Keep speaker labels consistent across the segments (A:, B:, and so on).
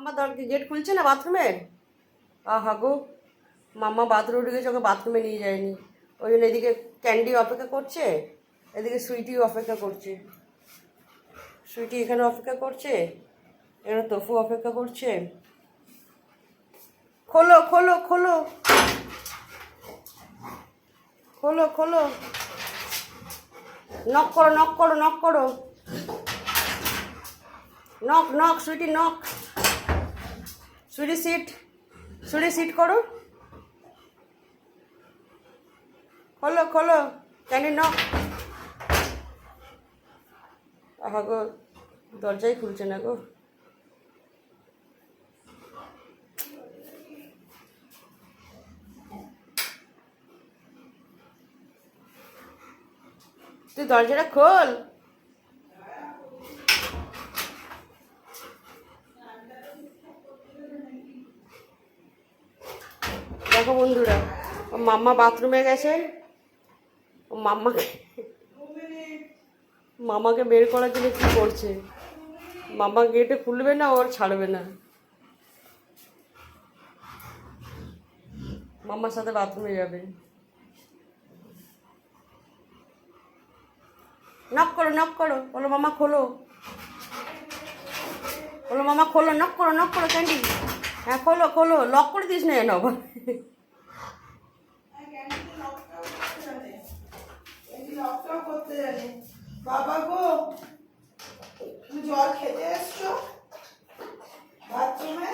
A: মাম্মা gate খুলছে না বাথরুমের? আহা গো, মাম্মা বাথরুমে ঢুকেছে, ওকে বাথরুমে নিয়ে যায়নি। ওই জন্য এদিকে ক্যান্ডি অপেক্ষা করছে, এদিকে সুইটিও অপেক্ষা করছে। সুইটি এখানে অপেক্ষা করছে, এখানে তফু অপেক্ষা করছে। খোলো খোলো খোলো খোলো খোলো, নক করো নক করো নক করো, knock knock Sweety knock. Sweety sit, Sweety sit করো, খোলো খোলো, ক্যান্ডি নক। আহা গো, দরজাই খুলছে না গো। তুই দরজাটা খোল। দেখো বন্ধুরা, ও মাম্মা বাথরুমে গেছে, ও মামাকে বের করার জন্য কী করছে। মাম্মা গেটে খুলবে না, ওর ছাড়বে না। মাম্মার সাথে বাথরুমে যাবে। নক করো নক করো, বলো মামা খোলো, বলো মামা খোলো, নক করো ক্যান্ডি। হ্যাঁ খোলো খোলো, লক করে দিস না যেন আবার।
B: বাবা গো, তুমি জল খেতে এসছো বাথরুমে?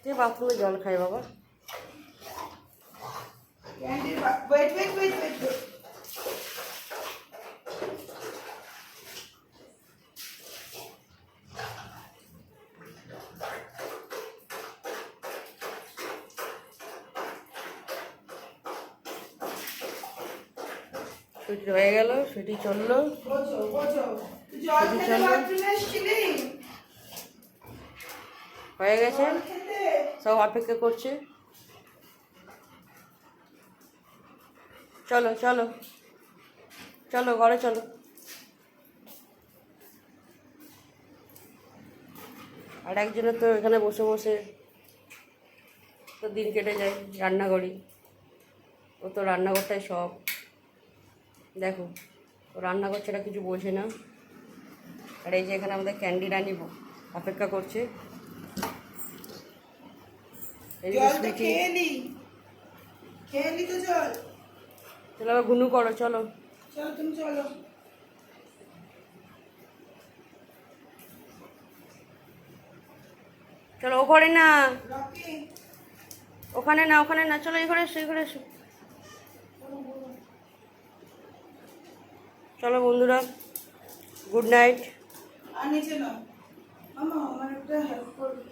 A: তুই বাথরুমে জল খাই বাবা।
B: ক্যান্ডির wait wait wait wait wait.
A: Sweetie হয়ে গেল, সুইটি চললো,
B: বোঝো বোঝো, তুই জল খেতে বাথরুমে এসেছিলি?
A: হয়ে গেছে,
B: জল খেতে?
A: সব অপেক্ষা করছে। চলো চলো চলো, ঘরে চলো। আর একজনের তো এখানে বসে বসে তো দিন কেটে যায়, রান্নাঘরই। ও তো রান্নাঘরটাই সব। দেখো, ও রান্নাঘর ছাড়া কিছু বোঝে না। আর এই যে এখানে আমাদের ক্যান্ডি রানি অপেক্ষা করছে। এদিকে
B: জল তো
A: সুইটি,
B: খেয়ে নি তো জল।
A: চলো আবার ঘুনু করো, চলো
B: চলো তুমি চলো।
A: চলো। ও ঘরে না,
B: রকি,
A: ওখানে না, ওখানে না, চলো এই ঘরে এসো, এই ঘরে এসো। চলো বন্ধুরা, গুড নাইট।
B: আর নিচে নাও। মামা আমার একটা হেল্প করবে।